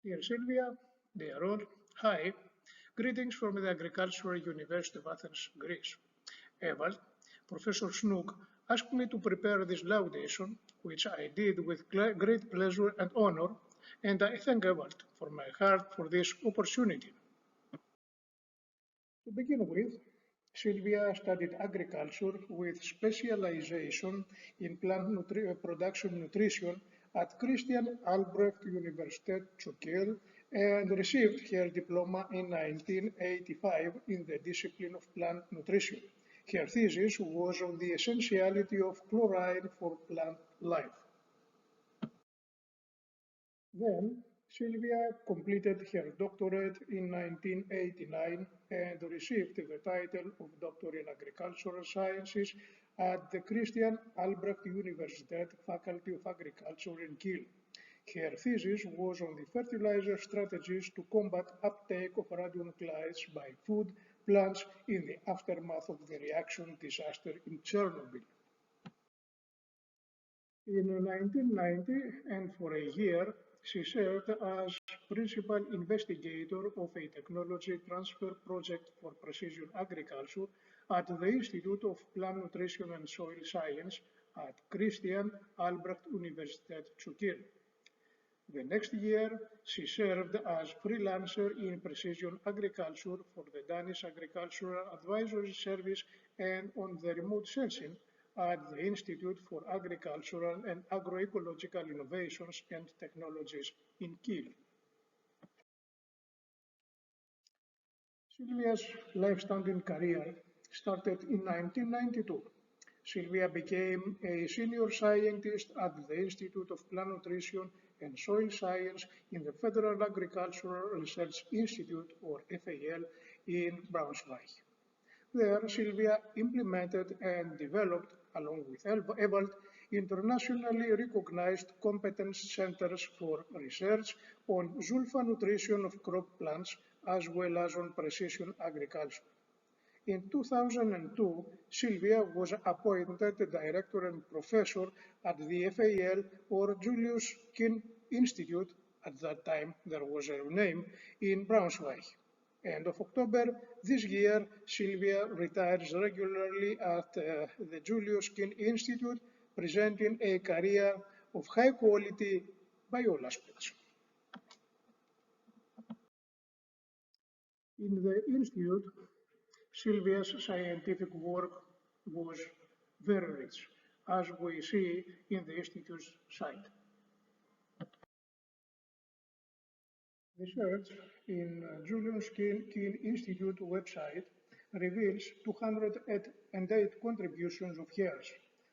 Dear Silvia, dear all, hi. Greetings from the Agricultural University of Athens, Greece. Ewald, Professor Snook asked me to prepare this laudation, which I did with great pleasure and honor, and I thank Ewald from my heart for this opportunity. To begin with, Silvia studied agriculture with specialization in plant production nutrition at Christian Albrecht Universität zu Kiel and received her diploma in 1985 in the discipline of plant nutrition. Her thesis was on the essentiality of chloride for plant life. Then, Silvia completed her doctorate in 1989 and received the title of Doctor in Agricultural Sciences at the Christian Albrecht Universität Faculty of Agriculture in Kiel. Her thesis was on the fertilizer strategies to combat uptake of radionuclides by food plants in the aftermath of the reaction disaster in Chernobyl. In 1990, and for a year, she served as principal investigator of a technology transfer project for precision agriculture at the Institute of Plant Nutrition and Soil Science at Christian Albrecht Universität zu Kiel. The next year, she served as freelancer in precision agriculture for the Danish Agricultural Advisory Service and on the remote sensing at the Institute for Agricultural and Agroecological Innovations and Technologies in Kiel. Silvia's life-standing career started in 1992. Silvia became a senior scientist at the Institute of Plant Nutrition and Soil Science in the Federal Agricultural Research Institute, or FAL, in Braunschweig. There, Silvia implemented and developed, along with Ewald, internationally recognized competence centers for research on sulfa nutrition of crop plants as well as on precision agriculture. In 2002, Silvia was appointed director and professor at the FAL, or Julius Kinn Institute, at that time there was a name, in Braunschweig. End of October this year, Silvia retires regularly at the Julius Kinn Institute, presenting a career of high quality by all aspects. In the Institute, Silvia's scientific work was very rich, as we see in the Institute's site. Research in Julius Kinn Institute website reveals 208 contributions of hers.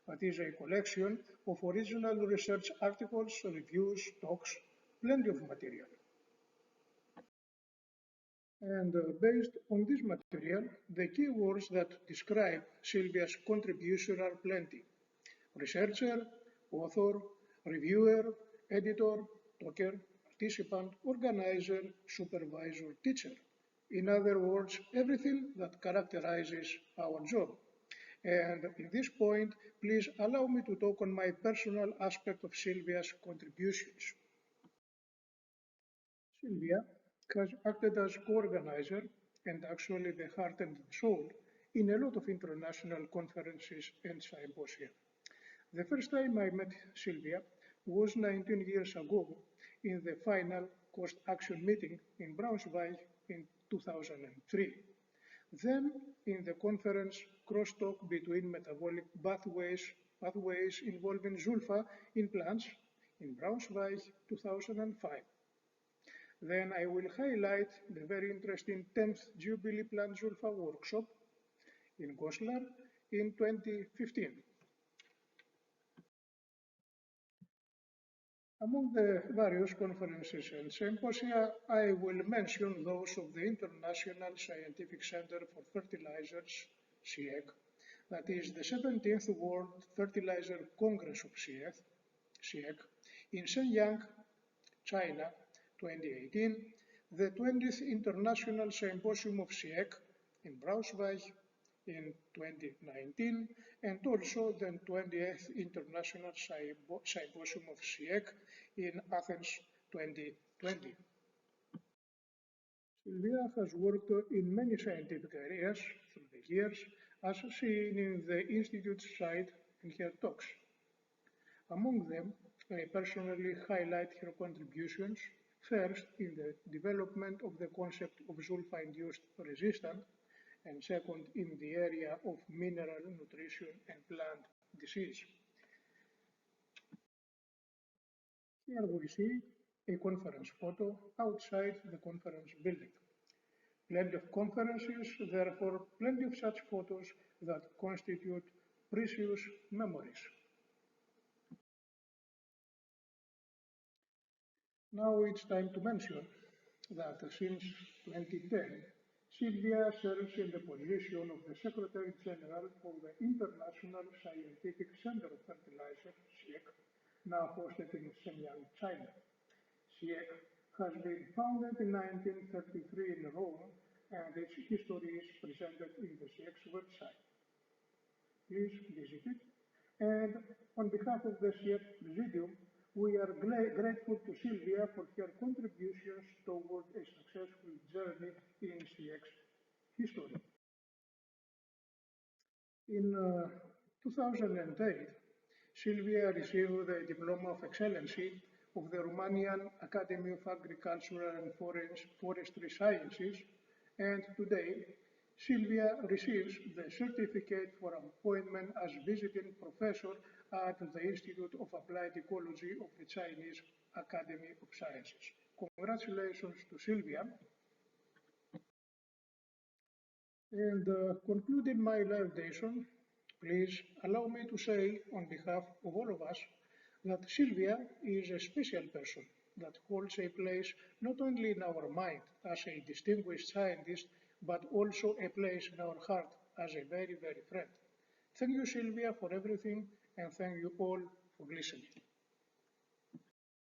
That is a collection of original research articles, reviews, talks, plenty of material. And based on this material, the keywords that describe Silvia's contribution are plenty: researcher, author, reviewer, editor, talker, participant, organizer, supervisor, teacher. In other words, everything that characterizes our job. And in this point, please allow me to talk on my personal aspect of Silvia's contributions. Silvia has acted as co-organizer and actually the heart and soul in a lot of international conferences and symposia. The first time I met Silvia was 19 years ago in the final cost action meeting in Braunschweig in 2003. Then in the conference Crosstalk between metabolic pathways involving sulfa in plants in Braunschweig 2005. Then I will highlight the very interesting 10th Jubilee Plant Sulfa workshop in Goslar in 2015. Among the various conferences and symposia, I will mention those of the International Scientific Center for Fertilizers, CIEC, that is the 17th World Fertilizer Congress of CIEC, in Shenyang, China, 2018, the 20th International Symposium of CIEC in Braunschweig in 2019, and also the 20th International Symposium of CIEC in Athens 2020. Silvia has worked in many scientific areas through the years, as seen in the Institute's site in her talks. Among them, I personally highlight her contributions, first in the development of the concept of sulfur-induced resistance, and second in the area of mineral nutrition and plant disease. Here we see a conference photo outside the conference building. Plenty of conferences, therefore plenty of such photos that constitute precious memories. Now it's time to mention that since 2010, Silvia serves in the position of the Secretary General for the International Scientific Center of Fertilizer, CIEC, now hosted in Shenyang, China. CIEC has been founded in 1933 in Rome, and its history is presented in the CIEC's website. Please visit it. And on behalf of the CIEC Presidium, we are grateful to Silvia for her contributions toward a successful journey in CIEC's history. In 2008, Silvia received the Diploma of Excellency of the Romanian Academy of Agricultural and Forestry Sciences, and today Silvia receives the certificate for appointment as visiting professor at the Institute of Applied Ecology of the Chinese Academy of Sciences. Congratulations to Silvia. And concluding my laudation, please allow me to say on behalf of all of us that Silvia is a special person that holds a place not only in our mind as a distinguished scientist, but also a place in our heart as a very, very friend. Thank you, Silvia, for everything, and thank you all for listening.